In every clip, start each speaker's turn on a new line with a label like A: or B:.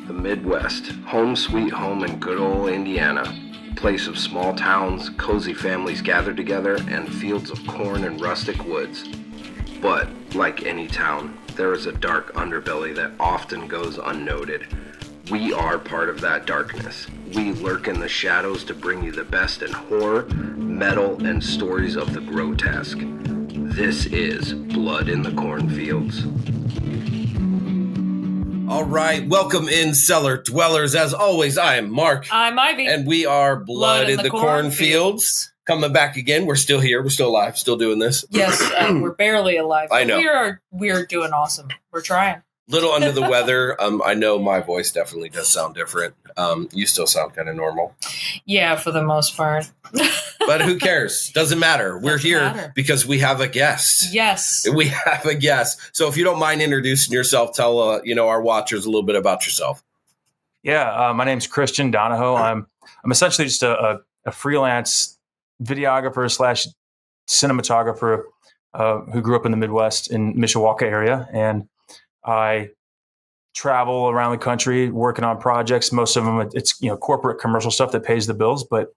A: The Midwest, home sweet home in good old Indiana, a place of small towns, cozy families gathered together, and fields of corn and rustic woods. But, like any town, there is a dark underbelly that often goes unnoted. We are part of that darkness. We lurk in the shadows to bring you the best in horror, metal, and stories of the grotesque. This is Blood in the Cornfields. All right, welcome in, cellar dwellers. As always, I am Mark.
B: I'm Ivy.
A: And we are Blood in the Cornfields. Coming back again. We're still here. We're still alive. Still doing this.
B: Yes, we're barely alive.
A: I know.
B: We're doing awesome. We're trying.
A: Little under the weather. I know my voice definitely does sound different. You still sound kind of normal.
B: Yeah, for the most part.
A: But who cares? Doesn't matter. We're here because we have a guest.
B: Yes.
A: We have a guest. So if you don't mind introducing yourself, tell our watchers a little bit about yourself.
C: Yeah, my name's Christian Donoho. I'm essentially just a freelance videographer / cinematographer who grew up in the Midwest in Mishawaka area, and I travel around the country working on projects. Most of them, it's corporate commercial stuff that pays the bills, but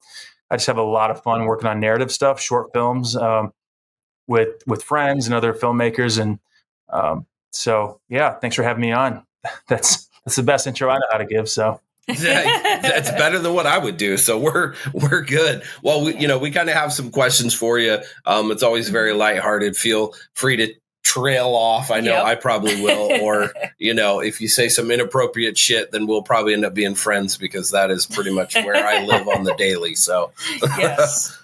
C: I just have a lot of fun working on narrative stuff, short films with friends and other filmmakers. And so, yeah, thanks for having me on. That's the best intro I know how to give. So
A: that's better than what I would do. So we're good. Well, we kind of have some questions for you. It's always very lighthearted. Feel free to trail off. I know I probably will. Or, if you say some inappropriate shit, then we'll probably end up being friends because that is pretty much where I live on the daily. So
B: yes.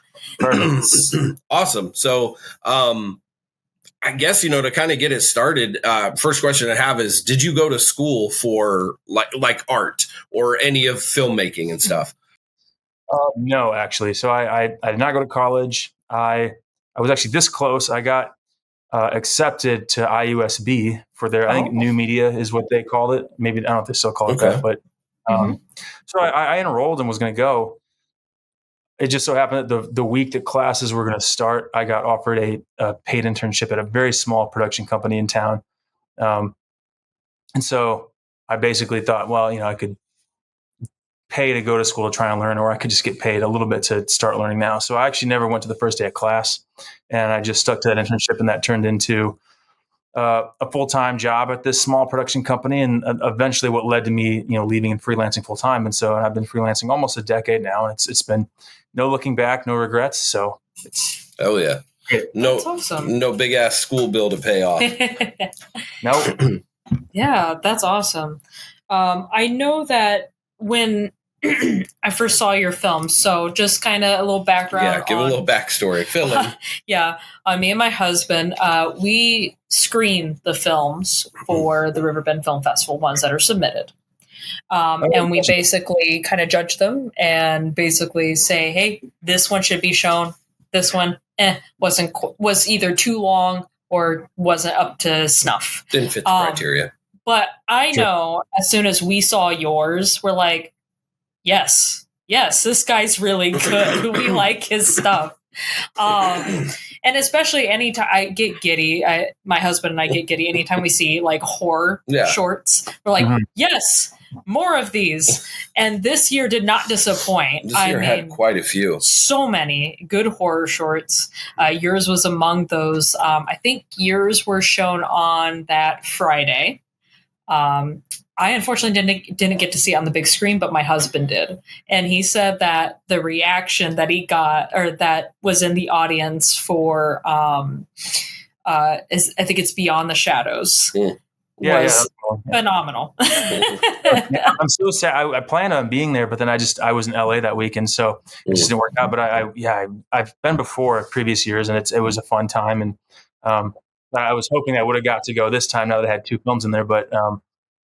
A: Awesome. So, I guess, to kind of get it started, first question I have is, did you go to school for like art or any of filmmaking and stuff?
C: No, actually. So I did not go to college. I was actually this close. I got accepted to IUSB for their, I think new media is what they called it. Maybe, I don't know if they still call it that, but so I enrolled and was going to go. It just so happened that the week that classes were going to start, I got offered a paid internship at a very small production company in town. And so I basically thought, well, I could pay to go to school to try and learn, or I could just get paid a little bit to start learning now. So I actually never went to the first day of class, and I just stuck to that internship, and that turned into a full-time job at this small production company, and eventually what led to me, leaving and freelancing full-time. And so I've been freelancing almost a decade now, and it's been no looking back, no regrets. So
A: oh yeah,
B: that's awesome.
A: No big ass school bill to pay off.
C: Nope.
B: Yeah, that's awesome. I know that when I first saw your film, so just kind of a little background.
A: Yeah, give a little backstory. Fill in.
B: Yeah, me and my husband, we screen the films for the Riverbend Film Festival, ones that are submitted. And we basically kind of judge them and basically say, hey, this one should be shown. This one was either too long or wasn't up to snuff.
A: Didn't fit the criteria.
B: But I know as soon as we saw yours, we're like, yes, this guy's really good. We like his stuff. And especially anytime I get giddy, my husband and I get giddy anytime we see like horror shorts. We're like, yes, more of these. And this year did not disappoint.
A: This year had quite a few.
B: So many good horror shorts. Yours was among those. I think yours were shown on that Friday. I unfortunately didn't get to see it on the big screen, but my husband did. And he said that the reaction that he got, or that was in the audience for, I think it's Beyond the Shadows, was phenomenal.
C: I'm so sad. I planned on being there, but then I was in LA that week, and so it just didn't work out. But I've been before previous years, and it was a fun time. And I was hoping I would have got to go this time. Now that I had two films in there, but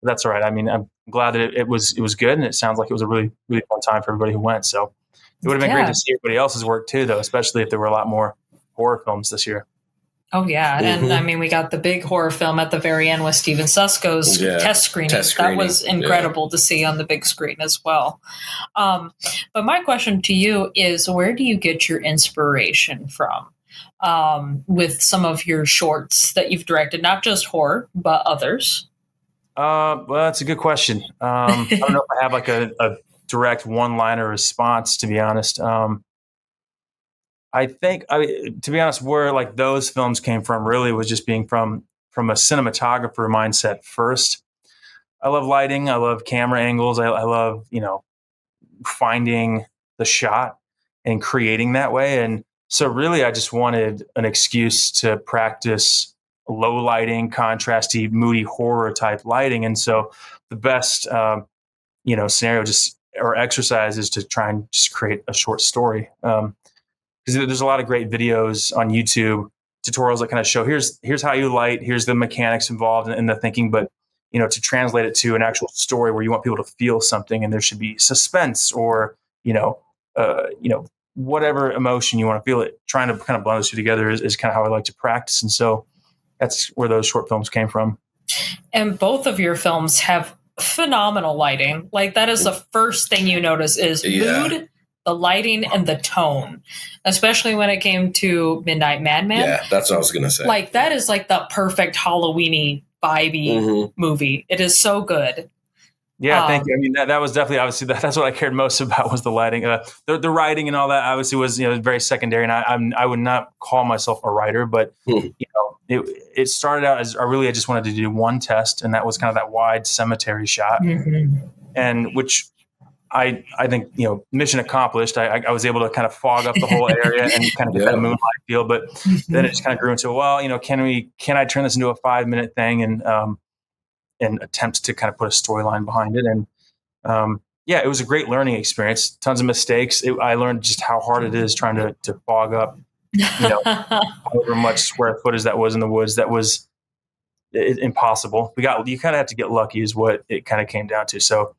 C: that's all right. I mean, I'm glad that it was good, and it sounds like it was a really, really fun time for everybody who went. So it would have been great to see everybody else's work too, though, especially if there were a lot more horror films this year.
B: Oh yeah, and I mean, we got the big horror film at the very end with Steven Susko's test screening. That was incredible to see on the big screen as well. But my question to you is, where do you get your inspiration from with some of your shorts that you've directed, not just horror, but others?
C: Well, that's a good question. I don't know if I have like a direct one-liner response, to be honest. I think, to be honest, where like those films came from really was just being from a cinematographer mindset first. I love lighting. I love camera angles. I love, finding the shot and creating that way. And so really, I just wanted an excuse to practice low lighting, contrasty, moody horror type lighting. And so the best, scenario just or exercise is to try and just create a short story. Because there's a lot of great videos on YouTube, tutorials that kind of show here's how you light, here's the mechanics involved and the thinking, but to translate it to an actual story where you want people to feel something and there should be suspense or whatever emotion you want to feel, it trying to kind of blend those two together is kind of how I like to practice. And so that's where those short films came from.
B: And both of your films have phenomenal lighting. Like that is the first thing you notice is mood, the lighting, and the tone, especially when it came to Midnight Madman.
A: Yeah, that's what I was going to say.
B: Like that is like the perfect Halloween-y, vibey movie. It is so good.
C: Yeah, thank you. I mean, that was definitely, obviously, that's what I cared most about was the lighting. The writing and all that obviously was, very secondary. And I would not call myself a writer, but, it started out as I just wanted to do one test. And that was kind of that wide cemetery shot. And which I think, mission accomplished. I was able to kind of fog up the whole area and kind of get that moonlight feel. But then it just kind of grew into, can I turn this into a 5-minute thing? And attempt to kind of put a storyline behind it. And it was a great learning experience. Tons of mistakes. I learned just how hard it is trying to fog up, however much square footage that was in the woods. That was impossible. You kind of have to get lucky is what it kind of came down to. So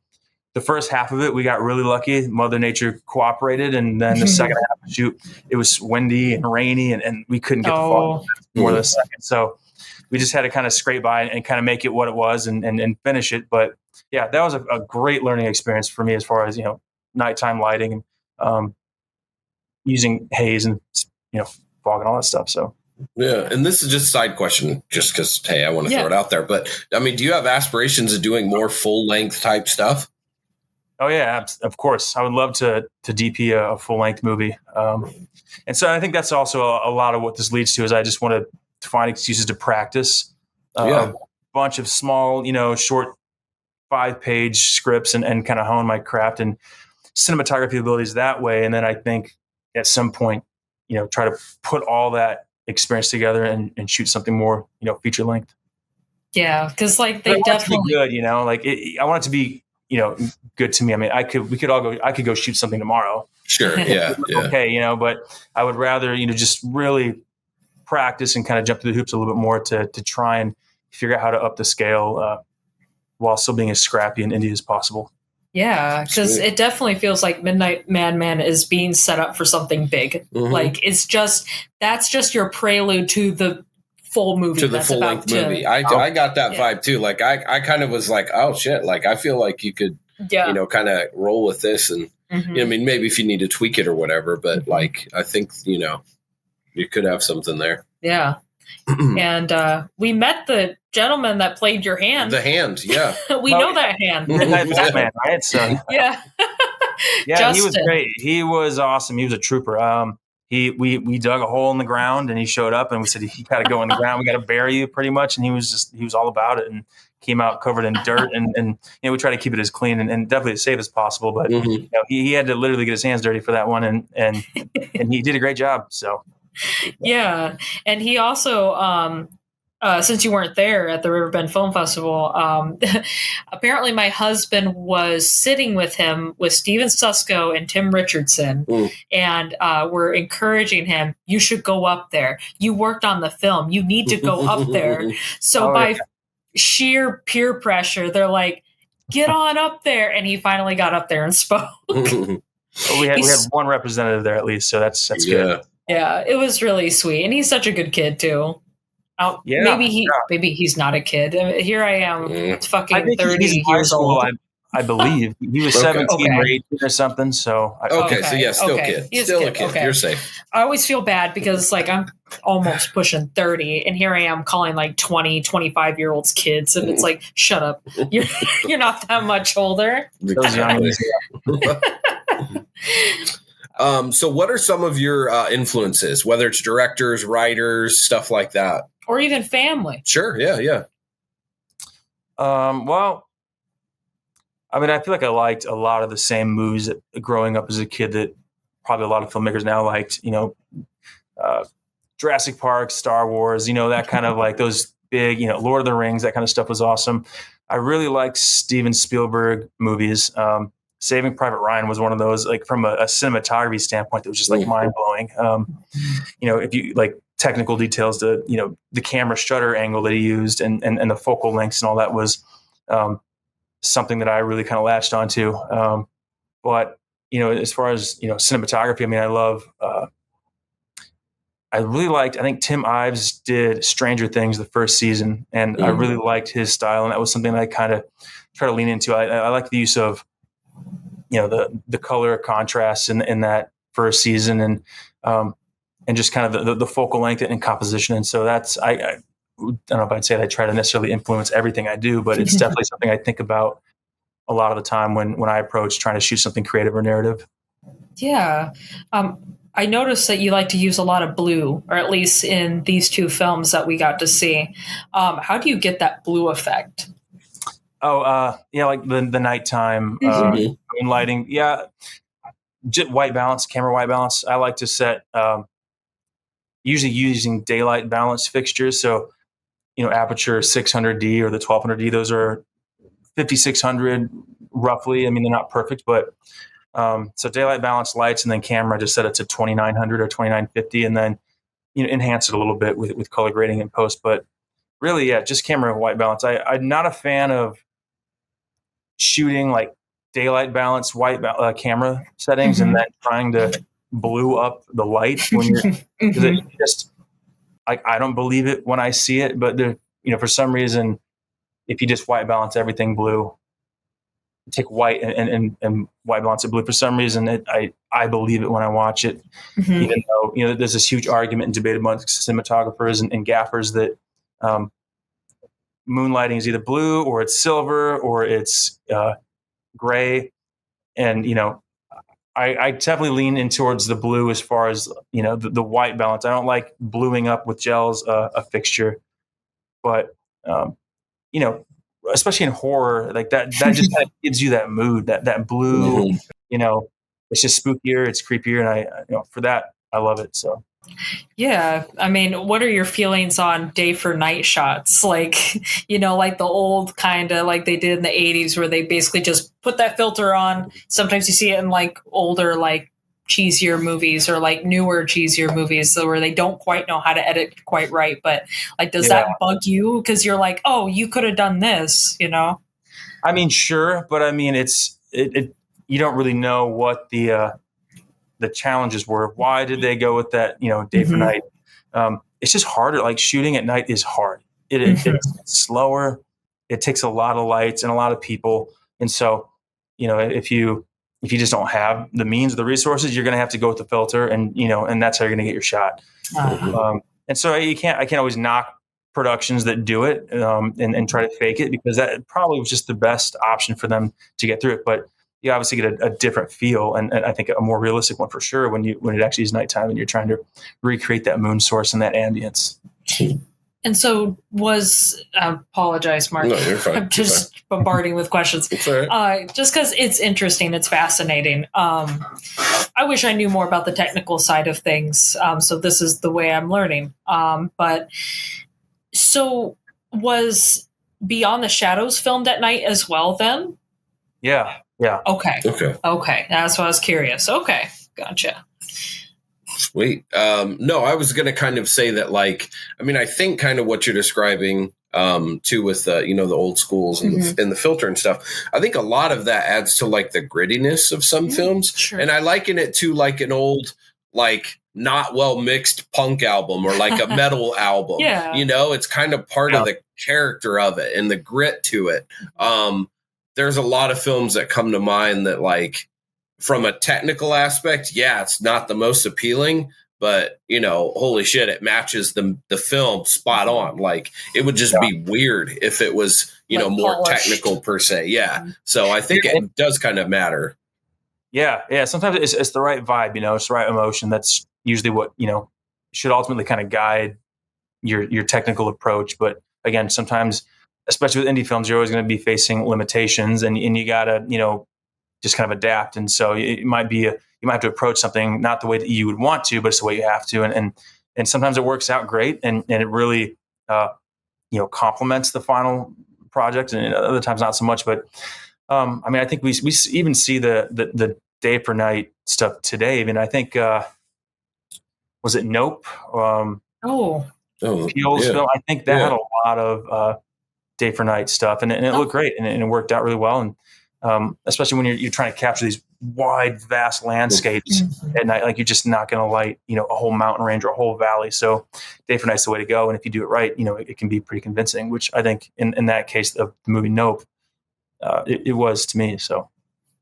C: the first half of it, we got really lucky. Mother Nature cooperated. And then the second half of the shoot, it was windy and rainy and we couldn't get the fog more than a second. So we just had to kind of scrape by and kind of make it what it was and finish it. But yeah, that was a great learning experience for me as far as, nighttime lighting and using haze and, fog and all that stuff. So.
A: Yeah. And this is just a side question just because, hey, I want to throw it out there. But I mean, do you have aspirations of doing more full length type stuff?
C: Oh yeah, of course. I would love to DP a full length movie. And so I think that's also a lot of what this leads to is I just want to find excuses to practice a bunch of small, short 5-page scripts and kind of hone my craft and cinematography abilities that way. And then I think at some point, try to put all that experience together and shoot something more, feature length.
B: Yeah. Cause like they definitely
C: good, I want it to be, good to me. I mean, I could go shoot something tomorrow.
A: Sure. Yeah.
C: Okay. But I would rather, just really practice and kind of jump through the hoops a little bit more to try and figure out how to up the scale while still being as scrappy and indie as possible.
B: Yeah, because it definitely feels like Midnight Madman is being set up for something big. Like that's just your prelude to the full movie.
A: To the full length movie. I got that vibe too. Like I kind of was like, oh shit, like I feel like you could kind of roll with this and I mean maybe if you need to tweak it or whatever, but like I think, you could have something there.
B: Yeah. And we met the gentleman that played your hand.
A: The hand, yeah.
B: We know that hand.
C: Batman, right? So
B: yeah.
C: Yeah,
B: Justin.
C: He was great. He was awesome. He was a trooper. We dug a hole in the ground and he showed up and we said, you got to go in the ground. We got to bury you pretty much. And he was all about it and came out covered in dirt. And we try to keep it as clean and definitely as safe as possible. But he had to literally get his hands dirty for that one. And he did a great job. So.
B: Yeah. And he also, since you weren't there at the Riverbend Film Festival, apparently my husband was sitting with him with Steven Susko and Tim Richardson and were encouraging him, you should go up there. You worked on the film. You need to go up there. So by sheer peer pressure, they're like, get on up there. And he finally got up there and spoke.
C: Well, we had one representative there at least. So that's good.
B: Yeah, it was really sweet. And he's such a good kid too. Maybe he's not a kid. Here I am, fucking 30 years old.
C: I believe he was 17 or 18 or something. So
D: so yeah, still kid. Still a kid.
B: Okay.
D: You're safe.
B: I always feel bad because like I'm almost pushing 30 and here I am calling like 20, 25-year-olds kids. And it's like, shut up. You're not that much older.
C: those young
D: So what are some of your influences, whether it's directors, writers, stuff like that?
B: Or even family.
D: Sure. Yeah.
C: Well, I mean, I feel like I liked a lot of the same movies growing up as a kid that probably a lot of filmmakers now liked, Jurassic Park, Star Wars, that kind of like those big, Lord of the Rings, that kind of stuff was awesome. I really liked Steven Spielberg movies. Saving Private Ryan was one of those, like from a cinematography standpoint, that was just like mind blowing. If you like technical details, the camera shutter angle that he used and the focal lengths and all that was something that I really kind of latched onto. But as far as cinematography, I mean, I really liked. I think Tim Ives did Stranger Things the first season, and I really liked his style, and that was something that I kind of try to lean into. I like the use of the color contrast in that first season, and just kind of the focal length and composition. And so that's I don't know if I'd say I try to necessarily influence everything I do, but it's definitely something I think about a lot of the time when I approach trying to shoot something creative or narrative.
B: Yeah. I noticed that you like to use a lot of blue, or at least in these two films that we got to see. How do you get that blue effect?
C: Like the nighttime lighting. Yeah, just camera white balance. I like to set usually using daylight balance fixtures. So, aperture 600D or the 1200D. Those are 5600 roughly. I mean, they're not perfect, but so daylight balance lights, and then camera just set it to 2900 or 2950, and then enhance it a little bit with color grading in post. But really, yeah, just camera white balance. I'm not a fan of shooting like daylight balance white camera settings and then trying to blue up the light when you're because it just like I don't believe it when I see it. But for some reason, if you just white balance everything blue, take white and white balance it blue, for some reason I believe it when I watch it, even though there's this huge argument and debate amongst cinematographers and gaffers that moonlighting is either blue or it's silver or it's gray, and I definitely lean in towards the blue as far as the white balance. I don't like bluing up with gels a fixture, but especially in horror, like that just kind of gives you that mood, that blue. It's just spookier, it's creepier, and I for that I love it. So
B: yeah, I mean, what are your feelings on day for night shots? Like, like the old kind of like they did in the 80s where they basically just put that filter on. Sometimes you see it in like older, like cheesier movies or like newer, cheesier movies where they don't quite know how to edit quite right. But like, does that bug you? Because you're like, oh, you could have done this,
C: I mean, sure. But I mean, you don't really know what the challenges were. Why did they go with that, day for night? It's just harder. Like shooting at night is hard. It's slower. It takes a lot of lights and a lot of people. And so, if you just don't have the means or the resources, you're going to have to go with the filter and that's how you're going to get your shot. And so I can't always knock productions that do it and try to fake it, because that probably was just the best option for them to get through it. But you obviously get a different feel, and I think a more realistic one for sure when it actually is nighttime and you're trying to recreate that moon source and that ambience.
B: And so I apologize, Mark.
D: No, you're fine.
B: I'm just bombarding with questions.
D: It's all right.
B: Just because it's interesting, it's fascinating. I wish I knew more about the technical side of things. So this is the way I'm learning. But so was Beyond the Shadows filmed at night as well then?
C: Yeah.
B: Okay. That's what I was curious. Okay. Gotcha.
D: Sweet. No, I was going to kind of say that, like, I mean, I think kind of what you're describing too with the old schools and the filter and stuff. I think a lot of that adds to like the grittiness of some films.
B: Sure.
D: And I liken it to like an old, like not well mixed punk album or like a metal album.
B: Yeah.
D: It's kind of part of the character of it and the grit to it. there's a lot of films that come to mind that, like, from a technical aspect, yeah, it's not the most appealing, but, you know, holy shit, it matches the film spot on. Like, it would just be weird if it was, you know, more
B: polished.
D: technical per se. Yeah. So I think it does kind of matter.
C: Yeah. Sometimes it's the right vibe, you know, it's the right emotion. That's usually what, you know, should ultimately kind of guide your technical approach. But again, sometimes, especially with indie films, you're always going to be facing limitations, and you gotta, you know, just kind of adapt. And so it might be you might have to approach something not the way that you would want to, but it's the way you have to. And sometimes it works out great, and it really you know, complements the final project, and other times not so much. But I mean, I think we even see the day for night stuff today. I mean, I think was it Nope? Peele's film. I think that had a lot of day for night stuff, and it looked great, and it worked out really well. And especially when you're trying to capture these wide, vast landscapes at night, like you're just not going to light, you know, a whole mountain range or a whole valley. So day for night's the way to go. And if you do it right, you know, it can be pretty convincing, which I think in that case of the movie Nope, it was to me. So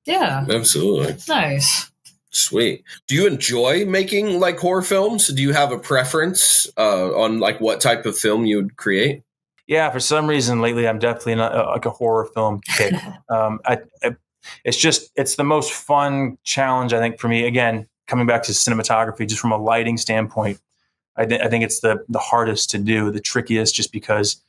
B: yeah,
D: absolutely
B: nice.
D: Sweet. Do you enjoy making like horror films? Do you have a preference on like what type of film you would create?
C: Yeah, for some reason lately, I'm definitely like a horror film kick. It's the most fun challenge, I think, for me. Again, coming back to cinematography, just from a lighting standpoint, I think it's the hardest to do, the trickiest, just because,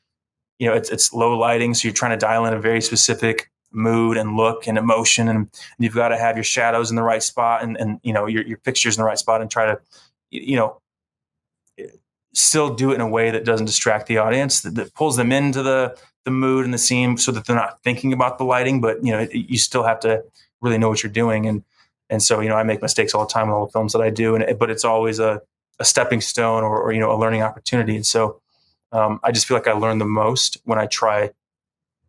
C: you know, it's low lighting, so you're trying to dial in a very specific mood and look and emotion, and you've got to have your shadows in the right spot, and you know, your fixtures in the right spot, and try to, you know, still do it in a way that doesn't distract the audience, that pulls them into the mood and the scene, so that they're not thinking about the lighting, but, you know, you still have to really know what you're doing. And so, you know, I make mistakes all the time with all the films that I do, but it's always a stepping stone, or, you know, a learning opportunity. And so I just feel like I learn the most when I try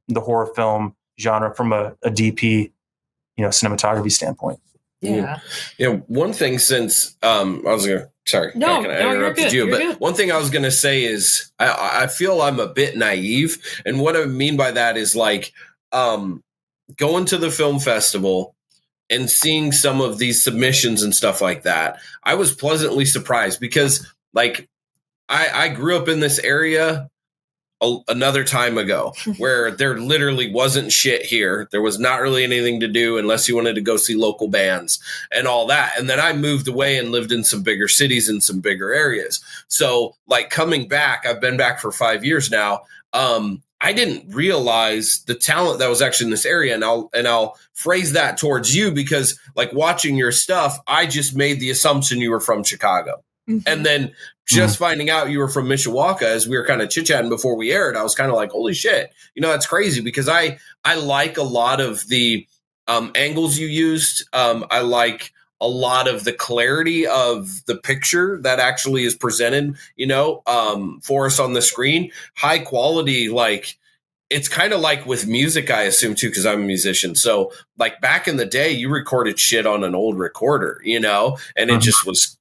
C: the horror film genre from a DP, you know, cinematography standpoint.
B: Yeah.
D: You know, one thing, since I was going to, sorry,
B: no,
D: I interrupted you, but
B: good.
D: One thing I was going to say is I feel I'm a bit naive. And what I mean by that is, like, going to the film festival and seeing some of these submissions and stuff like that, I was pleasantly surprised, because, like, I grew up in this area another time ago where there literally wasn't shit here. There was not really anything to do unless you wanted to go see local bands and all that. And then I moved away and lived in some bigger cities and some bigger areas. So, like, coming back, I've been back for 5 years now. I didn't realize the talent that was actually in this area. And I'll phrase that towards you, because, like, watching your stuff, I just made the assumption you were from Chicago. And then just finding out you were from Mishawaka, as we were kind of chit-chatting before we aired, I was kind of like, holy shit, you know, that's crazy, because I like a lot of the angles you used. I like a lot of the clarity of the picture that actually is presented, you know, for us on the screen. High quality, like, it's kind of like with music, I assume, too, because I'm a musician. So, like, back in the day, you recorded shit on an old recorder, you know, and it just was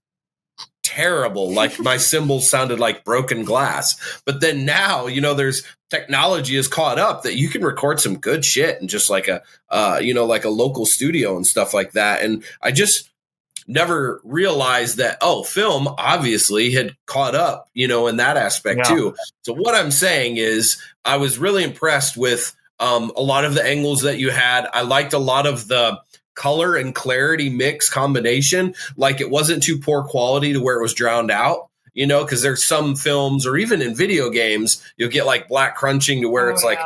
D: terrible. Like, my cymbals sounded like broken glass. But then now, you know, there's technology has caught up that you can record some good shit in just like a you know, like a local studio and stuff like that. And I just never realized that, film obviously had caught up, you know, in that aspect too. So what I'm saying is, I was really impressed with a lot of the angles that you had. I liked a lot of the color and clarity mix combination. Like, it wasn't too poor quality to where it was drowned out, you know, because there's some films, or even in video games, you'll get like black crunching to where it's like,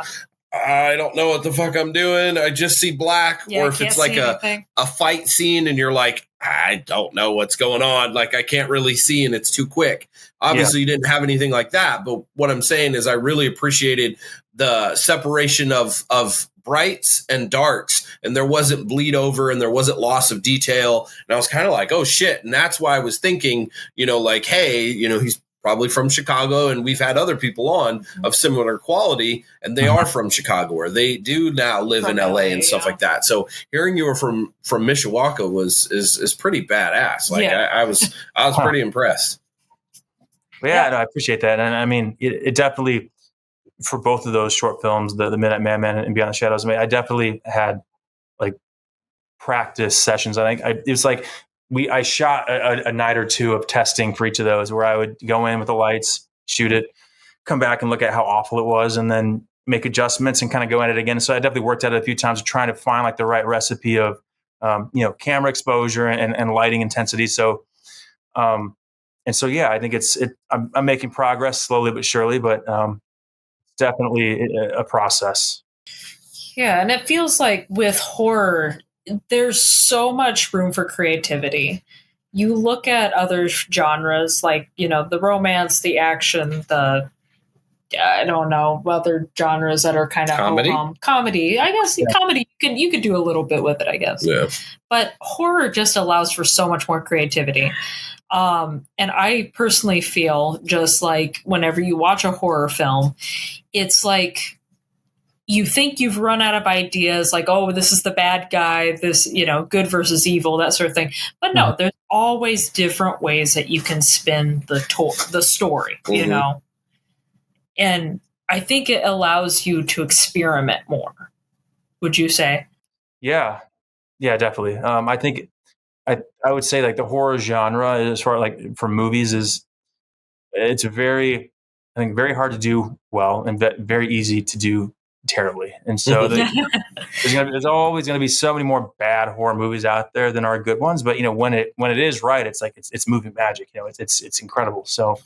D: I don't know what the fuck I'm doing, I just see black. Or if it's like a fight scene and you're like, I don't know what's going on, like, I can't really see and it's too quick. Obviously you didn't have anything like that, but what I'm saying is I really appreciated the separation of brights and darks, and there wasn't bleed over and there wasn't loss of detail. And I was kind of like, oh shit. And that's why I was thinking, you know, like, hey, you know, he's probably from Chicago, and we've had other people on of similar quality, and they are from Chicago, or they do now live in LA and stuff like that. So hearing you were from Mishawaka is pretty badass. Like, I was pretty impressed.
C: No, I appreciate that. And I mean, it definitely, for both of those short films, the Midnight Madman and Beyond the Shadows, I definitely had like practice sessions. I think it was like I shot a night or two of testing for each of those, where I would go in with the lights, shoot it, come back and look at how awful it was, and then make adjustments and kind of go at it again. So I definitely worked at it a few times, trying to find like the right recipe of, camera exposure and lighting intensity. So, I think I'm making progress slowly but surely, but definitely a process.
B: Yeah, and it feels like with horror, there's so much room for creativity. You look at other genres like, the romance, the action, I don't know, other genres that are kind of comedy. I guess comedy you could do a little bit with it, I guess.
D: Yeah.
B: But horror just allows for so much more creativity. And I personally feel just like whenever you watch a horror film, it's like you think you've run out of ideas, like, oh, this is the bad guy, this, good versus evil, that sort of thing. But no, there's always different ways that you can spin the story, And I think it allows you to experiment more. Would you say?
C: Yeah, definitely. I think I would say like the horror genre, as far like for movies, it's very hard to do well and very easy to do terribly. And so there's always going to be so many more bad horror movies out there than are good ones. But when it is right, it's like it's movie magic. It's incredible. So.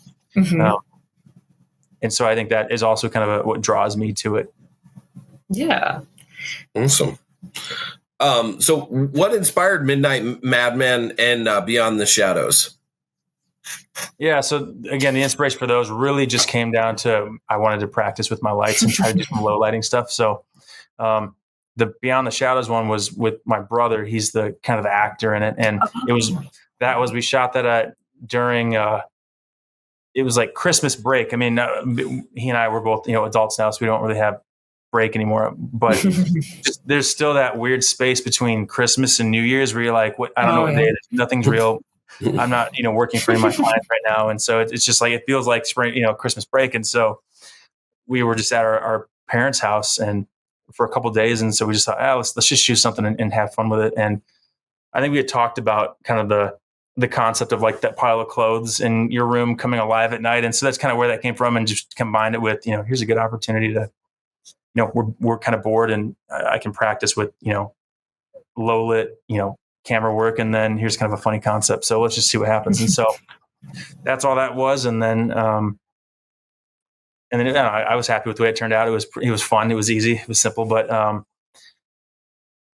C: And so I think that is also kind of what draws me to it.
B: Yeah.
D: Awesome. So what inspired Midnight Madman and Beyond the Shadows?
C: Yeah. So again, the inspiration for those really just came down to, I wanted to practice with my lights and try to do some low lighting stuff. So the Beyond the Shadows one was with my brother. He's the kind of the actor in it. And we shot that during, it was like Christmas break. He and I were both, adults now, so we don't really have break anymore. But there's still that weird space between Christmas and New Year's where you're like, what? I don't know what day it is. Nothing's real. I'm not, working for any of my clients right now. And so it's just like, it feels like spring, Christmas break. And so we were just at our parents' house and for a couple of days. And so we just thought, let's just shoot something and have fun with it. And I think we had talked about kind of the concept of like that pile of clothes in your room coming alive at night. And so that's kind of where that came from, and just combined it with, here's a good opportunity to, we're kind of bored and I can practice with, low lit, camera work. And then here's kind of a funny concept. So let's just see what happens. And so that's all that was. And then I was happy with the way it turned out. It was fun. It was easy. It was simple. But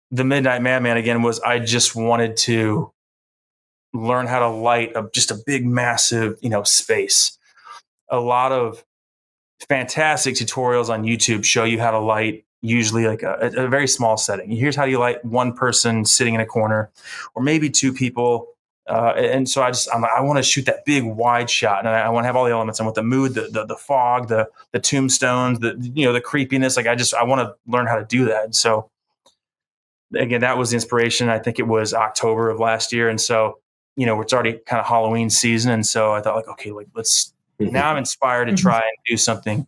C: the Midnight Madman again was, I just wanted to learn how to light just a big, massive, space. A lot of fantastic tutorials on YouTube show you how to light usually like a very small setting. Here's how you light one person sitting in a corner, or maybe two people. And so I want to shoot that big wide shot, and I want to have all the elements. I want the mood, the fog, the tombstones, the creepiness. Like I want to learn how to do that. And so again, that was the inspiration. I think it was October of last year. And so, it's already kind of Halloween season. And so I thought like, okay, like now I'm inspired to try and do something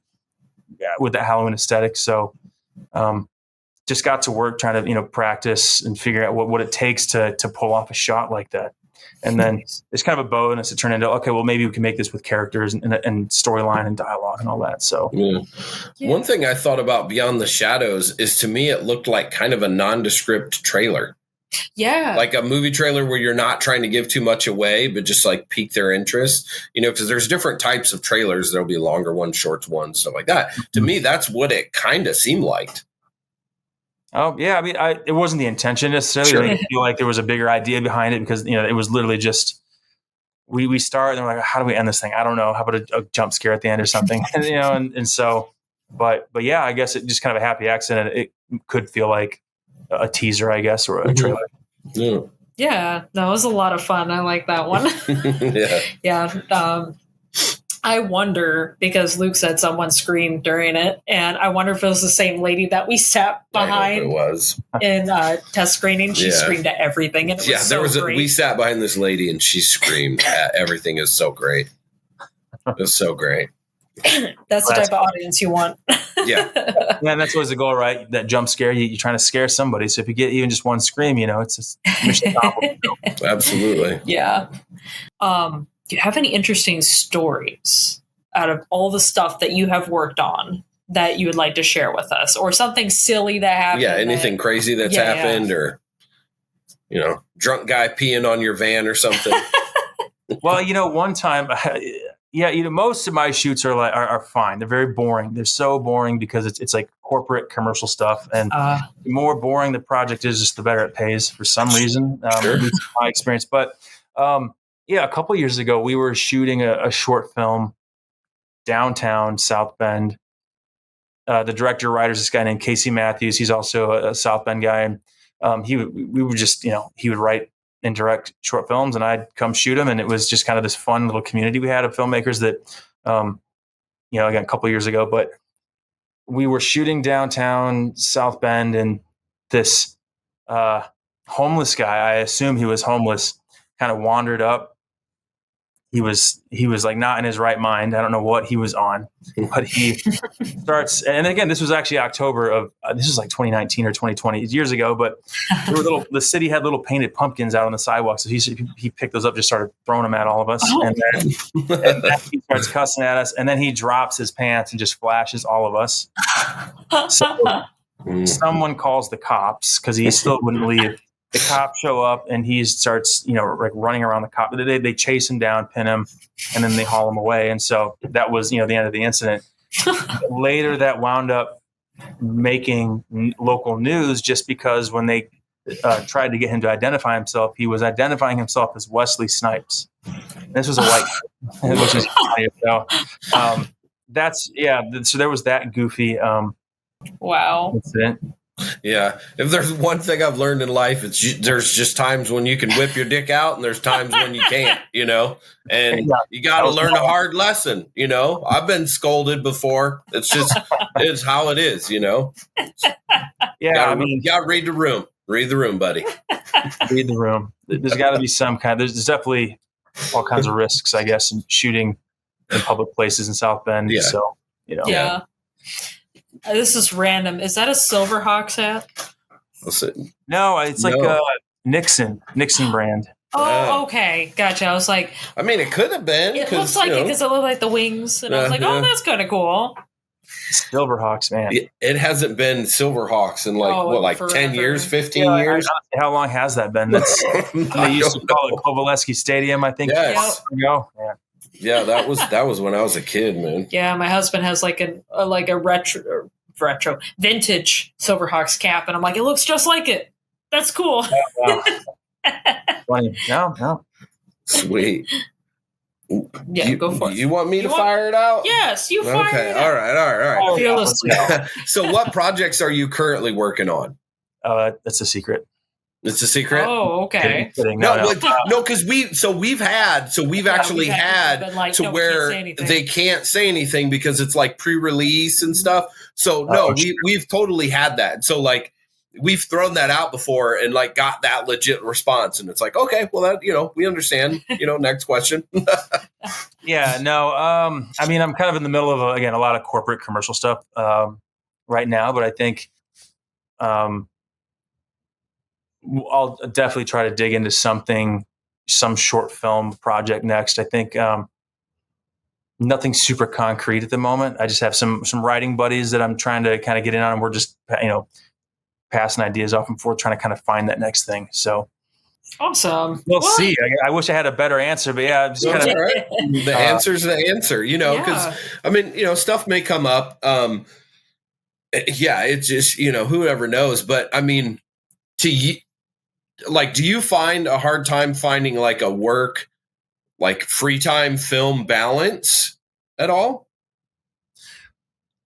C: with that Halloween aesthetic. So just got to work trying to, practice and figure out what it takes to pull off a shot like that. And then it's kind of a bonus to turn into, okay, well, maybe we can make this with characters and storyline and dialogue and all that. So
D: One thing I thought about Beyond the Shadows is, to me, it looked like kind of a nondescript trailer.
B: Yeah.
D: Like a movie trailer where you're not trying to give too much away, but just like pique their interest, because there's different types of trailers. There'll be longer ones, short ones, stuff like that. To me, that's what it kind of seemed like.
C: Oh yeah. It wasn't the intention necessarily.
D: Sure.
C: I feel like there was a bigger idea behind it, because, it was literally just, we start and we're like, how do we end this thing? I don't know. How about a jump scare at the end or something? and so, but yeah, I guess it just kind of a happy accident. It could feel like a teaser, I guess, or a trailer.
B: Yeah, that was a lot of fun. I like that one. Yeah. I wonder, because Luke said someone screamed during it, and I wonder if it was the same lady that we sat behind.
D: It was
B: in test screening. She screamed at everything, and it was great.
D: We sat behind this lady, and she screamed at everything. Is so great. It was so great.
B: That's the type of audience you want.
D: Yeah.
C: Yeah, and that's always the goal, right? That jump scare, you're trying to scare somebody. So if you get even just one scream, it's just mission accomplished.
D: Absolutely.
B: Yeah. Do you have any interesting stories out of all the stuff that you have worked on that you would like to share with us, or something silly that happened?
D: Yeah, anything crazy that's happened, or drunk guy peeing on your van or something.
C: Well, one time, most of my shoots are fine. They're very boring. They're so boring because it's like corporate commercial stuff, and the more boring the project is, just the better it pays for some reason.
D: Sure.
C: At least my experience. But a couple of years ago, we were shooting a short film downtown South Bend. The director writer is this guy named Casey Matthews. He's also a South Bend guy, and we were just he would write and direct short films, and I'd come shoot him, and it was just kind of this fun little community we had of filmmakers that again a couple of years ago. But we were shooting downtown South Bend, and this homeless guy, I assume he was homeless, kind of wandered up. He was like not in his right mind. I don't know what he was on, but he starts. And again, this was actually October of this was like 2019 or 2020, years ago. But the city had little painted pumpkins out on the sidewalk, so he picked those up, just started throwing them at all of us, and then he starts cussing at us, and then he drops his pants and just flashes all of us. So someone calls the cops because he still wouldn't leave. The cops show up, and he starts, like running around the cop. They chase him down, pin him, and then they haul him away. And so that was, the end of the incident. Later, that wound up making local news just because when they tried to get him to identify himself, he was identifying himself as Wesley Snipes. This was a white, which is funny. So so there was that goofy
B: wow
D: Yeah.
C: incident.
D: If there's one thing I've learned in life, there's just times when you can whip your dick out and there's times when you can't, and you got to learn a hard lesson. I've been scolded before. It's how it is,
C: Yeah.
D: You got to read the room. Read the room, buddy.
C: Read the room. There's got to be some kind. There's definitely all kinds of risks, I guess, in shooting in public places in South Bend.
D: Yeah.
C: So,
B: Yeah. This is random. Is that a Silverhawks hat?
C: No, it's like a Nixon brand.
B: Oh, okay. Gotcha. I was like,
D: I mean, it could have been.
B: It looks like it because it looked like the wings. And I was like, oh, that's kind of cool.
C: Silverhawks, man.
D: It hasn't been Silverhawks in like 10 years, 15 years?
C: How long has that been? They used to call it Kovaleski Stadium, I think.
D: Yes.
C: Yeah.
D: Yeah, that was when I was a kid, man.
B: Yeah, my husband has like a retro vintage Silverhawks cap, and I'm like, it looks just like it. That's cool.
C: Wow. Funny. No.
D: Sweet.
B: Yeah, go for it.
D: You want me to fire it out?
B: Yes, you fire it out.
D: All right.
B: Fearlessly.
D: So what projects are you currently working on?
C: That's a secret.
D: It's a secret.
B: Oh, okay.
C: Kidding.
D: No, because we've actually had
B: like,
D: to where they can't say anything because it's like pre-release and stuff. So we've totally had that. So like we've thrown that out before and like got that legit response, and it's like, okay, well that we understand. Next question.
C: Yeah, no. I mean, I'm kind of in the middle of a lot of corporate commercial stuff right now, but I think I'll definitely try to dig into some short film project next. I think nothing super concrete at the moment. I just have some writing buddies that I'm trying to kind of get in on, and we're just passing ideas off and forth, trying to kind of find that next thing. So
B: awesome.
C: We'll see. I wish I had a better answer, but yeah, just kind of
D: the answer's the answer. Because I mean, stuff may come up. It's just whoever knows. But I mean, do you find a hard time finding like a work, like free time film balance at all?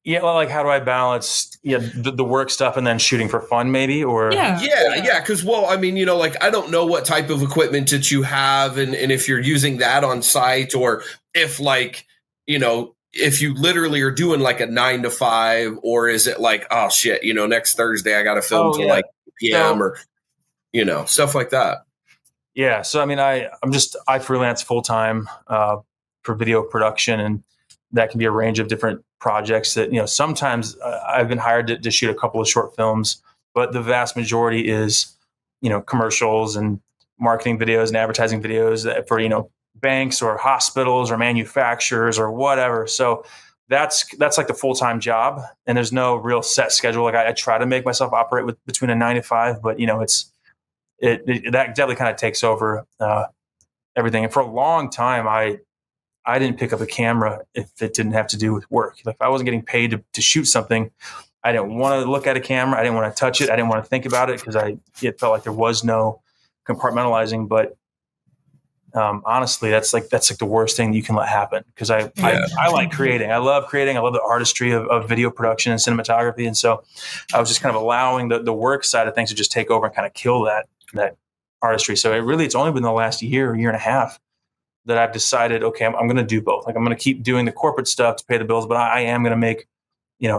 C: Yeah, well, like how do I balance the work stuff and then shooting for fun, maybe? Or
D: because I mean, like I don't know what type of equipment that you have, and if you're using that on site, or if like if you literally are doing like a 9 to 5, or is it like, oh shit, next Thursday I got to film till like PM or stuff like that. Yeah.
C: So I mean, I freelance full time for video production, and that can be a range of different projects that, sometimes I've been hired to shoot a couple of short films, but the vast majority is, commercials and marketing videos and advertising videos for, banks or hospitals or manufacturers or whatever. So that's like the full-time job, and there's no real set schedule. Like I try to make myself operate between a 9 to 5, but that definitely kind of takes over everything. And for a long time, I didn't pick up a camera if it didn't have to do with work. Like if I wasn't getting paid to shoot something, I didn't want to look at a camera. I didn't want to touch it. I didn't want to think about it because it felt like there was no compartmentalizing. But honestly, that's like the worst thing you can let happen, because I like creating. I love creating. I love the artistry of video production and cinematography. And so I was just kind of allowing the work side of things to just take over and kind of kill that artistry. So it's only been the last year and a half that I've decided, okay, I'm going to do both. Like I'm going to keep doing the corporate stuff to pay the bills, but I am going to make,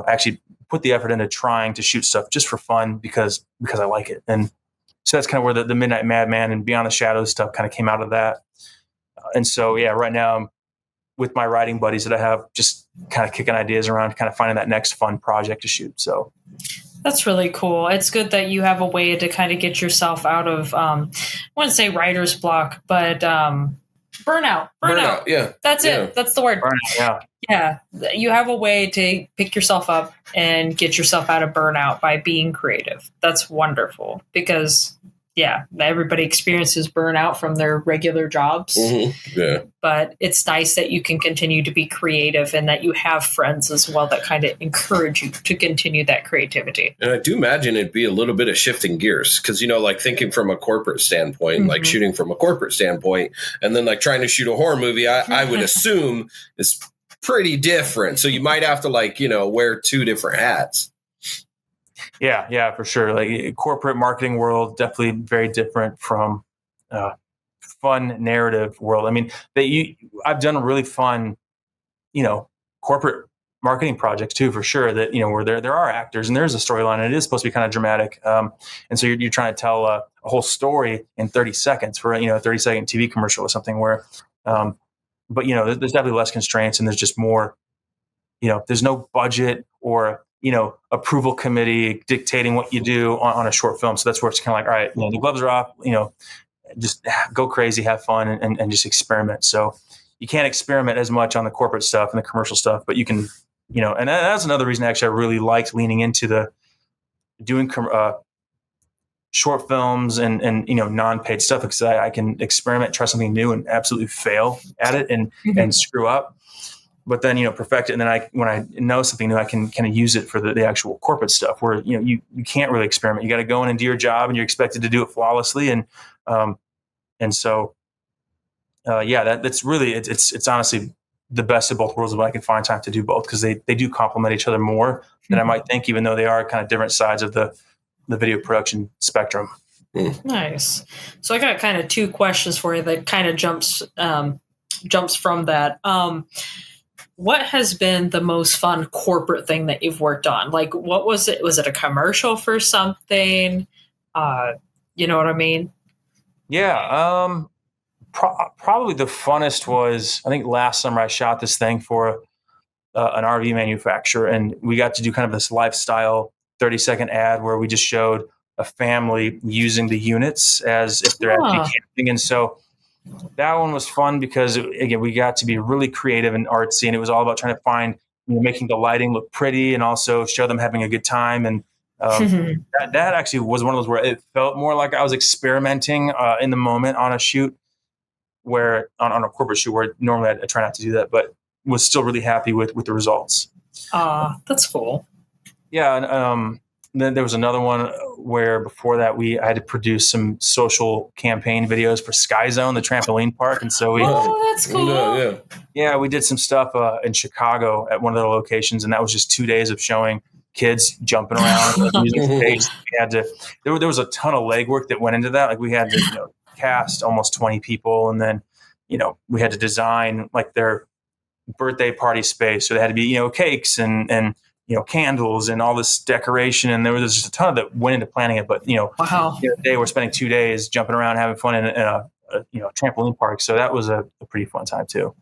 C: actually put the effort into trying to shoot stuff just for fun because I like it. And so that's kind of where the Midnight Madman and Beyond the Shadows stuff kind of came out of that. And so, right now I'm with my writing buddies that I have, just kind of kicking ideas around, kind of finding that next fun project to shoot. So
B: that's really cool. It's good that you have a way to kind of get yourself out of, I wouldn't say writer's block, but burnout.
D: Yeah.
B: That's it. That's the word.
C: Burnout,
B: yeah. You have a way to pick yourself up and get yourself out of burnout by being creative. That's wonderful, because everybody experiences burnout from their regular jobs.
D: Mm-hmm. Yeah.
B: But it's nice that you can continue to be creative and that you have friends as well that kind of encourage you to continue that creativity.
D: And I do imagine it'd be a little bit of shifting gears, because, like thinking from a corporate standpoint, like shooting from a corporate standpoint, and then like trying to shoot a horror movie, I would assume is pretty different. So you might have to wear two different hats.
C: Yeah, for sure. Like corporate marketing world, definitely very different from fun narrative world. I mean, I've done really fun, corporate marketing projects too, for sure. That where there are actors and there's a storyline, and it is supposed to be kind of dramatic. And so you're trying to tell a whole story in 30 seconds for a 30-second TV commercial or something. Where, but there's definitely less constraints, and there's just more. There's no budget or approval committee dictating what you do on a short film. So that's where it's kind of like, all right, the gloves are off, just go crazy, have fun, and just experiment. So you can't experiment as much on the corporate stuff and the commercial stuff, but you can, and that's another reason actually I really liked leaning into the doing short films and non-paid stuff, because I can experiment, try something new, and absolutely fail at it and screw up. But then, perfect it. And then when I know something new, I can kind of use it for the actual corporate stuff where, you can't really experiment. You got to go in and do your job, and you're expected to do it flawlessly. And so, that's really, it's honestly the best of both worlds, but I can find time to do both, because they do complement each other more than I might think, even though they are kind of different sides of the video production spectrum.
B: Nice. So I got kind of two questions for you that kind of jumps from that. What has been the most fun corporate thing that you've worked on? Like, what was it? Was it a commercial for something? You know what I mean?
C: Yeah. Probably the funnest was, I think last summer I shot this thing for an RV manufacturer, and we got to do kind of this lifestyle 30-second ad where we just showed a family using the units as if they're actually camping. And so that one was fun because, again, we got to be really creative and artsy, and it was all about trying to find, making the lighting look pretty and also show them having a good time. And that actually was one of those where it felt more like I was experimenting in the moment on a shoot, where on a corporate shoot, where normally I try not to do that, but was still really happy with the results.
B: That's cool.
C: Yeah. And then there was another one where before that I had to produce some social campaign videos for Sky Zone, the trampoline park. And so
B: that's cool.
C: Yeah, we did some stuff in Chicago at one of the locations, and that was just 2 days of showing kids jumping around, using space. There was a ton of legwork that went into that. Like we had to cast almost 20 people, and then we had to design like their birthday party space. So they had to be cakes and candles and all this decoration, and there was just a ton that went into planning it. But they were spending 2 days jumping around, having fun in a trampoline park. So that was a pretty fun time too.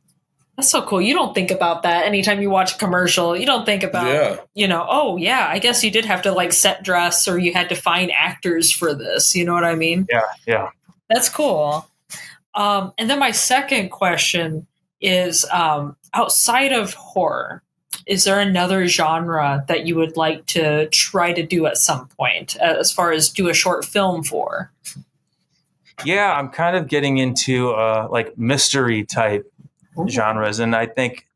B: That's so cool. You don't think about that anytime you watch a commercial. You don't think about, oh, yeah, I guess you did have to like set dress or you had to find actors for this. You know what I mean?
C: Yeah.
B: That's cool. And then my second question is outside of horror, is there another genre that you would like to try to do at some point as far as do a short film for?
C: Yeah, I'm kind of getting into like mystery type genres, and I think,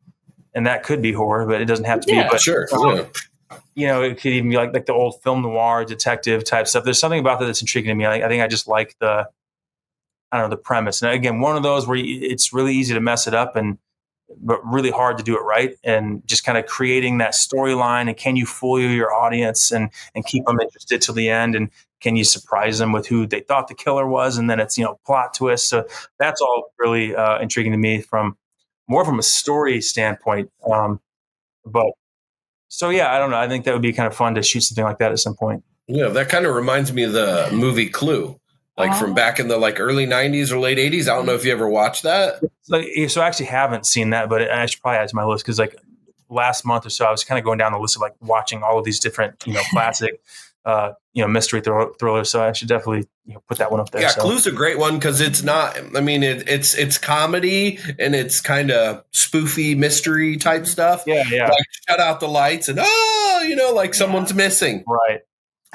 C: and that could be horror, but it doesn't have to be. But
D: sure.
C: It could even be like the old film noir detective type stuff. There's something about that that's intriguing to me. I think I just like the premise. And again, one of those where it's really easy to mess it up, but really hard to do it right, and just kind of creating that storyline. And can you fool your audience and keep them interested till the end? And can you surprise them with who they thought the killer was? And then it's, plot twist. So that's all really intriguing to me from a story standpoint. But so, yeah, I don't know. I think that would be kind of fun to shoot something like that at some point.
D: Yeah, that kind of reminds me of the movie Clue, from back in the early 90s or late 80s. I don't know if you ever watched that.
C: So I actually haven't seen that, but I should probably add to my list because last month or so, I was kind of going down the list of watching all of these different, classic, mystery thrillers. So I should definitely put that one up there.
D: Yeah, Clue's a great one because it's not. I mean, it's comedy and it's kind of spoofy mystery type stuff.
C: Yeah.
D: Shut out the lights and someone's missing,
C: right?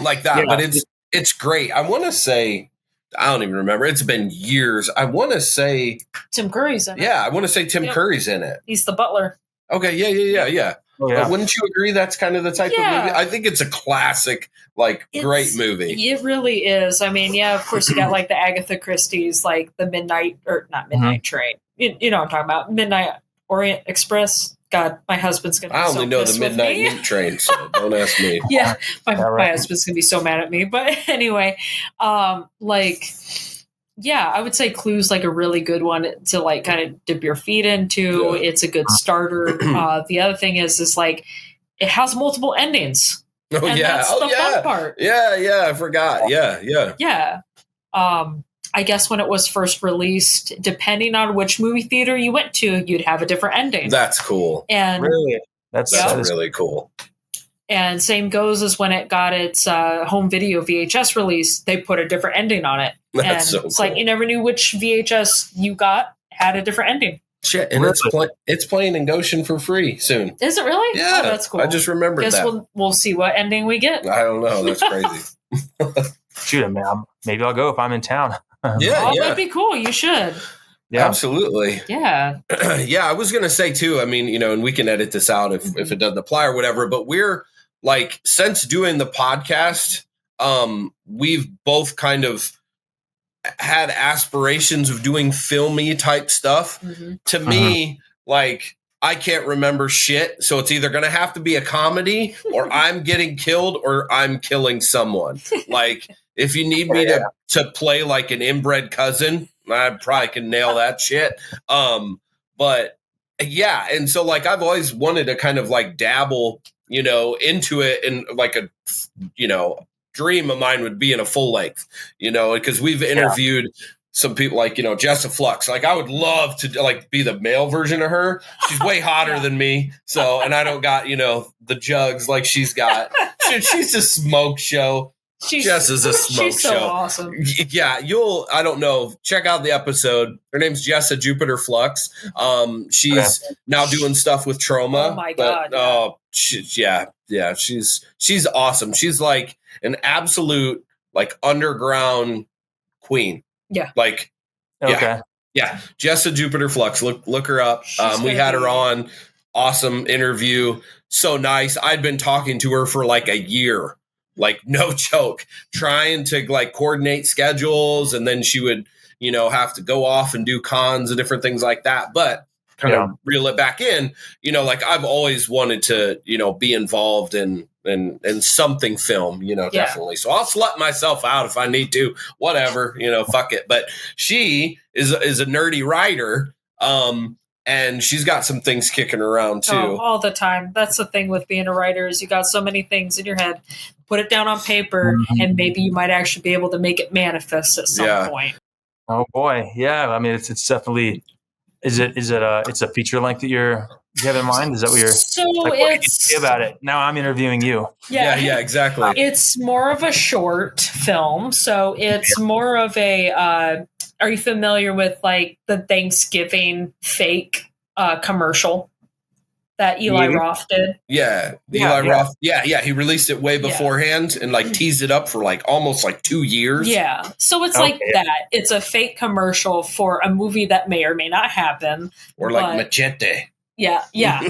D: Like that. Yeah. But it's great. I want to say. I don't even remember. It's been years. I want to say
B: Tim Curry's in it.
D: Yeah, I want to say Tim Curry's in it.
B: He's the butler.
D: Okay, yeah.
C: Oh, yeah.
D: Wouldn't you agree that's kind of the type of movie? I think it's a classic, great movie.
B: It really is. I mean, yeah, of course you got the Agatha Christie's, the Midnight, or not Midnight Train. You know what I'm talking about. Midnight Orient Express. God, my husband's going to be so
D: I only know the Midnight Meat Train, so don't ask me.
B: Yeah, my husband's going to be so mad at me. But anyway, I would say Clue's a really good one to kind of dip your feet into. Yeah. It's a good starter. The other thing is it has multiple endings.
D: Oh, and that's the fun part. Yeah, I forgot.
B: Yeah. I guess when it was first released, depending on which movie theater you went to, you'd have a different ending.
D: That's cool.
B: And
C: really,
D: that's really cool.
B: And same goes as when it got its home video VHS release, they put a different ending on it.
D: That's
B: and it's you never knew which VHS you got had a different ending.
D: Shit, and it's playing in Goshen for free soon.
B: Is it really?
D: Yeah,
B: that's cool.
D: I just remembered that.
B: Guess we'll see what ending we get.
D: I don't know. That's crazy.
C: Shoot, man. Maybe I'll go if I'm in town.
B: That'd be cool. You should.
D: Yeah, absolutely.
B: Yeah.
D: Yeah, I was gonna say too. I mean, and we can edit this out if it doesn't apply or whatever. But we're since doing the podcast, we've both kind of had aspirations of doing filmy type stuff. Mm-hmm. To me, I can't remember shit. So it's either gonna have to be a comedy, or I'm getting killed, or I'm killing someone. If you need me to play an inbred cousin, I probably can nail that shit. But yeah, and so I've always wanted to kind of dabble, into it, and a dream of mine would be in a full length, because we've interviewed some people Jessa Flux. I would love to be the male version of her. She's way hotter than me. So, and I don't got, the jugs she's got. She's a smoke show. Jess is a smoke
B: she's so
D: show.
B: Awesome.
D: Yeah, I don't know. Check out the episode. Her name's Jessa Jupiter Flux. She's now doing stuff with Trauma.
B: Oh my God.
D: She's awesome. She's an absolute underground queen.
B: Yeah.
C: Okay.
D: Yeah. Jessa Jupiter Flux. Look her up. We had her on. Awesome interview. So nice. I'd been talking to her for a year. No joke, trying to coordinate schedules. And then she would, have to go off and do cons and different things like that. But kind of reel it back in, I've always wanted to, be involved in something film, definitely. So I'll slut myself out if I need to, whatever, fuck it. But she is a nerdy writer. And she's got some things kicking around too.
B: All the time. That's the thing with being a writer is you got so many things in your head. Put it down on paper, and maybe you might actually be able to make it manifest at some point.
C: Oh boy, yeah. I mean, it's definitely Is it it's a feature length that you have in mind? Is that what you're?
B: So
C: what can you say about it? Now I'm interviewing you.
D: Yeah, exactly.
B: It's more of a short film, so it's more of a. Are you familiar with like the Thanksgiving fake commercial that Eli Roth did?
D: Yeah, Eli Roth. Yeah, he released it way beforehand and like teased it up for like almost like 2 years.
B: Yeah, so it's like that. It's a fake commercial for a movie that may or may not happen,
D: or like Machete.
B: Yeah,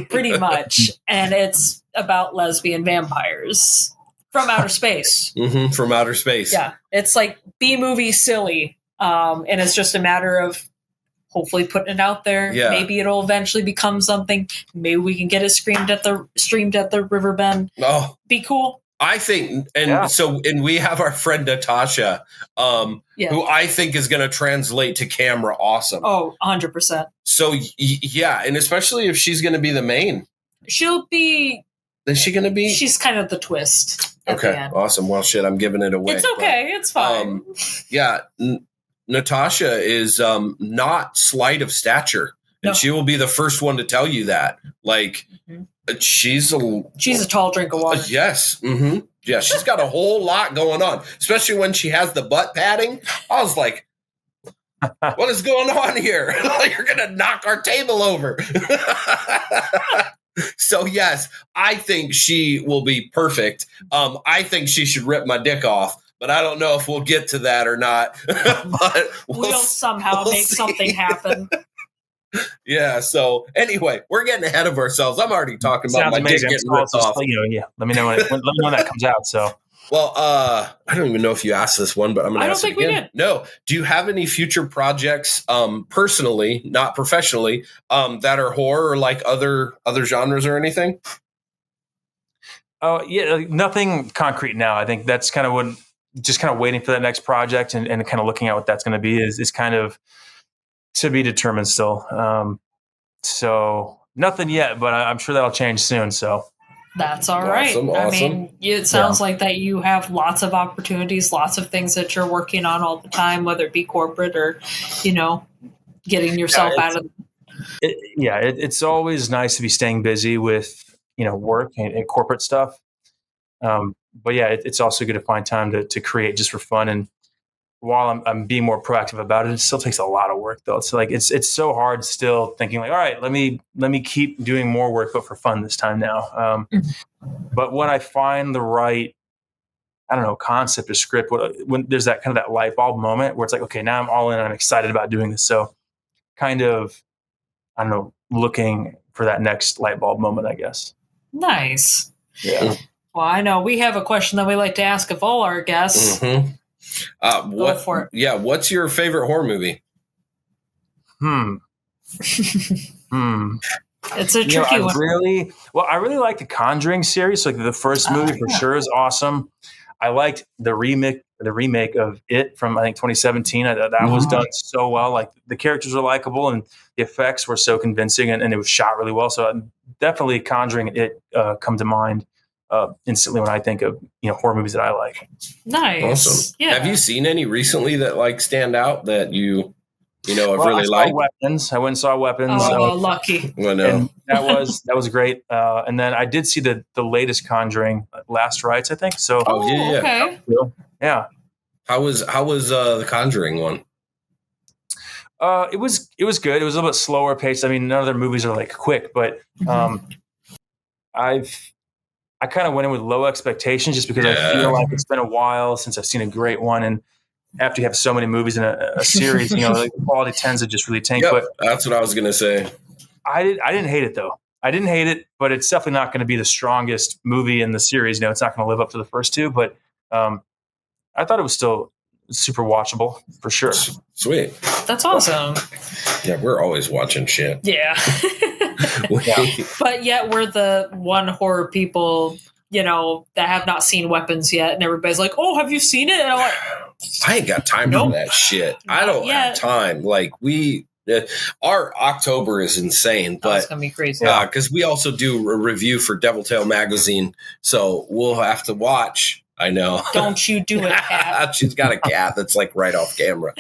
B: pretty much, and it's about lesbian vampires from outer space.
D: From outer space.
B: Yeah, it's like B-movie silly. And it's just a matter of hopefully putting it out there.
D: Yeah.
B: Maybe it'll eventually become something. Maybe we can get it streamed at the Riverbend.
D: Oh,
B: be cool.
D: I think, and we have our friend Natasha, who I think is going to translate to camera awesome.
B: Oh, 100%.
D: So yeah, and especially if she's going to be the main.
B: She'll be.
D: Is she going to be?
B: She's kind of the twist.
D: Okay, awesome. Well, shit, I'm giving it away.
B: It's okay. It's fine.
D: Natasha is not slight of stature, and she will be the first one to tell you that. Like, she's a
B: tall drink of water.
D: Yes. Yeah, she's got a whole lot going on, especially when she has the butt padding. I was like, what is going on here? You're going to knock our table over. So, yes, I think she will be perfect. I think she should rip my dick off, but I don't know if we'll get to that or not. But
B: we'll somehow make something happen.
C: Yeah.
D: So anyway, we're getting ahead of ourselves. I'm already talking about my dick getting ripped off.
C: Let me know when that comes out. So.
D: Well, I don't even know if you asked this one, but I'm going to ask it again.
B: We did.
D: No. Do you have any future projects, personally, not professionally, that are horror or like other genres or anything?
C: Oh, yeah, nothing concrete now. I think that's kind of just kind of waiting for that next project and kind of looking at what that's going to be is kind of to be determined still. So nothing yet, but I'm sure that'll change soon. So.
B: That's all right.
D: Awesome.
B: I mean, it sounds like that you have lots of opportunities, lots of things that you're working on all the time, whether it be corporate or, getting yourself out of.
C: It's always nice to be staying busy with, work and corporate stuff. But yeah, it's also good to find time to create just for fun. And while I'm being more proactive about it, it still takes a lot of work though. It's like, it's so hard still thinking like, all right, let me keep doing more work, but for fun this time now. But when I find the right, I don't know, concept or script, when there's that kind of that light bulb moment where it's like, okay, now I'm all in, I'm excited about doing this. So kind of, I don't know, looking for that next light bulb moment, I guess.
B: Nice.
C: Yeah.
B: Well, I know we have a question that we like to ask of all our guests.
D: Go for it. Yeah. What's your favorite horror movie?
B: It's a tricky one.
C: I really like the Conjuring series. Like the first movie for sure is awesome. I liked the remake of It from I think 2017. That was done so well. Like the characters were likable and the effects were so convincing, and it was shot really well. So definitely Conjuring and It come to mind instantly when I think of horror movies that I like.
B: Nice.
D: Awesome.
B: Yeah.
D: Have you seen any recently that like stand out that you really like?
C: Weapons. I went and saw Weapons.
B: Oh, lucky.
D: I know.
C: And that was great. And then I did see the latest Conjuring, Last Rites, I think. So
D: yeah.
B: Okay.
C: Yeah.
D: How was the Conjuring one?
C: It was good. It was a little bit slower paced. I mean, none of their movies are like quick, but I kind of went in with low expectations just because I feel like it's been a while since I've seen a great one, and after you have so many movies in a series, the quality tends to just really tank.
D: Yep,
C: but
D: that's what I was going to say.
C: I didn't hate it though. I didn't hate it, but it's definitely not going to be the strongest movie in the series. It's not going to live up to the first two, but I thought it was still super watchable for sure.
D: Sweet.
B: That's awesome.
D: Yeah, we're always watching shit.
B: Yeah. But yet we're the one horror people, that have not seen Weapons yet, and everybody's like, "Oh, have you seen it?" And I'm like,
D: I ain't got time for that shit. I don't have time. Like our October is insane, but
B: it's gonna be crazy.
D: Because we also do a review for Devil Tail magazine, so we'll have to watch I know.
B: Don't you do it, Kat.
D: She's got a cat that's like right off camera.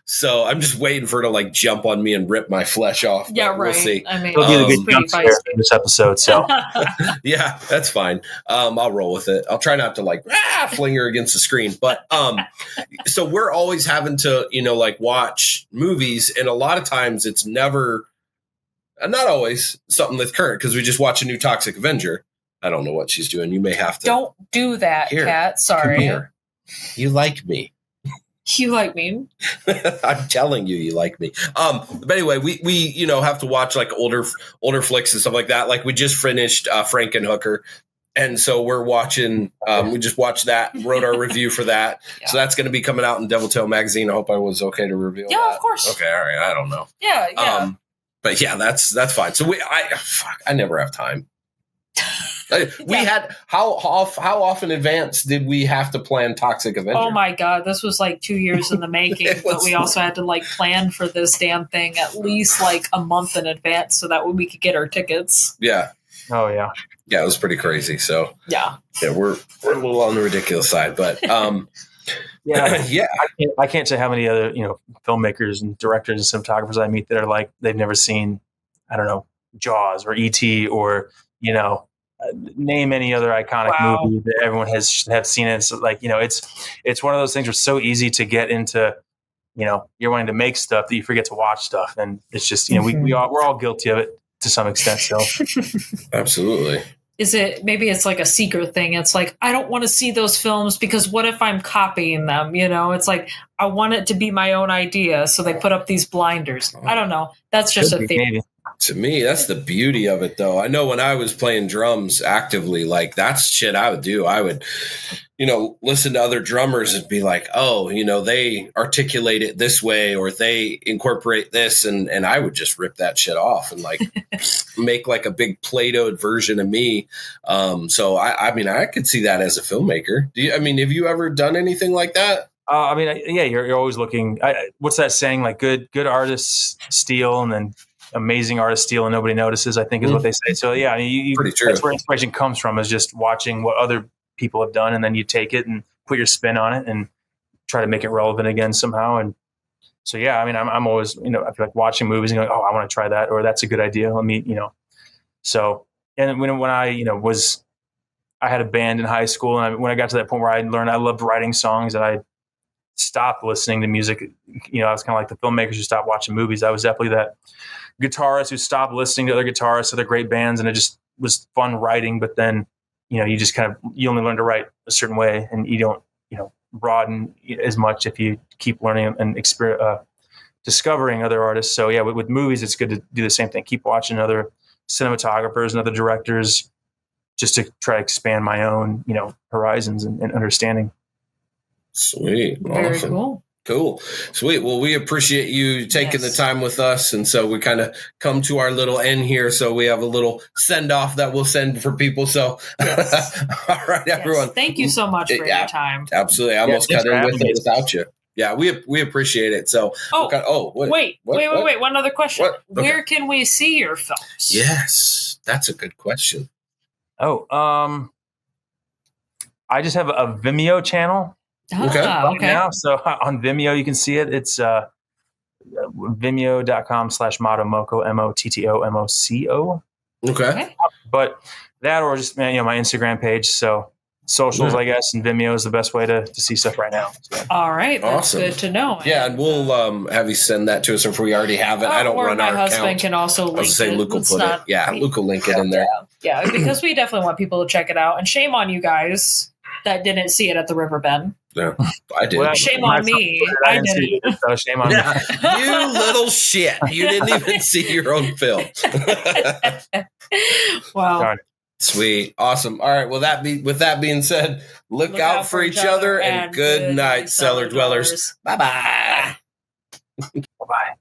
D: So I'm just waiting for her to like jump on me and rip my flesh off.
B: Yeah, right.
D: We'll see.
B: I mean,
C: It'll be the
B: it's
C: good
B: pretty
C: jump scare in this episode. So
D: Yeah, that's fine. I'll roll with it. I'll try not to like fling her against the screen. But so we're always having to, like watch movies, and a lot of times it's never, not always, something that's current, because we just watch a new Toxic Avenger. I don't know what she's doing. You may have to.
B: Don't do that, Kat. Sorry.
D: Come here. You like me.
B: You like me.
D: I'm telling you, you like me. But anyway, we have to watch like older flicks and stuff like that. Like we just finished Frankenhooker, and so we're watching. We just watched that, wrote our review for that. Yeah. So that's going to be coming out in Deviltail magazine. I hope I was okay to reveal.
B: Yeah,
D: that.
B: Of course.
D: Okay, all right. I don't know.
B: Yeah.
D: But yeah, that's fine. So I never have time. We had how often in advance did we have to plan Toxic Avenger?
B: Oh my God, this was like 2 years in the making, but we also had to like plan for this damn thing at least like a month in advance so that we could get our tickets.
D: Yeah.
C: Oh yeah.
D: Yeah, it was pretty crazy. So
B: yeah,
D: we're a little on the ridiculous side, but
C: yeah. I can't say how many other filmmakers and directors and cinematographers I meet that are like they've never seen, I don't know, Jaws or E.T. or name any other iconic movie that everyone have seen it. So like, it's one of those things where it's so easy to get into, you're wanting to make stuff that you forget to watch stuff. And it's just, we're all guilty of it to some extent. So
D: absolutely.
B: Maybe it's like a secret thing. It's like, I don't want to see those films because what if I'm copying them? It's like, I want it to be my own idea. So they put up these blinders. I don't know. That's just a theory.
D: To me, that's the beauty of it, though. I know when I was playing drums actively, like that's shit I would do. I would, listen to other drummers and be like, oh, they articulate it this way or they incorporate this. And I would just rip that shit off and like make like a big Play-Doh version of me. So, I could see that as a filmmaker. Have you ever done anything like that?
C: You're always looking. What's that saying? Like good artists steal and then amazing artists steal and nobody notices, I think is what they say. So yeah,
D: pretty true.
C: That's where inspiration comes from, is just watching what other people have done, and then you take it and put your spin on it and try to make it relevant again somehow. And so yeah, I'm always I feel like watching movies and going, oh, I want to try that, or that's a good idea. Let me So and when I I had a band in high school, and when I got to that point where I learned I loved writing songs, and I stopped listening to music. I was kind of like the filmmakers who stopped watching movies. I was definitely that guitarist who stopped listening to other guitarists, other great bands, and it just was fun writing. But then, you just you only learn to write a certain way, and you don't, broaden as much if you keep learning and discovering other artists. So yeah, with movies, it's good to do the same thing. Keep watching other cinematographers and other directors, just to try to expand my own, horizons and understanding.
D: Sweet.
B: Very
D: awesome. Cool. Sweet. Well, we appreciate you taking the time with us. And so we kind of come to our little end here. So we have a little send off that we'll send for people. So, all right, everyone.
B: Thank you so much for your time.
D: Absolutely. I almost cut in with it without you. Yeah, we appreciate it. So,
B: wait. One other question. Okay. Where can we see your films?
D: Yes, that's a good question.
C: Oh, I just have a Vimeo channel.
B: Okay.
C: Now, so on Vimeo, you can see it. It's vimeo.com/Mottomoco, MOTTOMOCO.
D: Okay.
C: But that, or just, my Instagram page. So socials, I guess, and Vimeo is the best way to see stuff right now. So.
B: All right. That's good to know.
D: Yeah. And we'll have you send that to us if we already have it. I don't run our account.
B: My husband can also link it.
D: Luke will put it. Yeah. Luke will link it in there.
B: Yeah. Because we definitely want people to check it out. And shame on you guys that didn't see it at the river bend.
D: Yeah, I did.
B: Well, shame on me. I didn't.
C: So shame on me.
D: You little shit. You didn't even see your own film.
B: Wow.
C: Darn.
D: Sweet. Awesome. All right. Well, with that being said, look out for each other and good night, cellar dwellers. Bye-bye.
C: Bye-bye.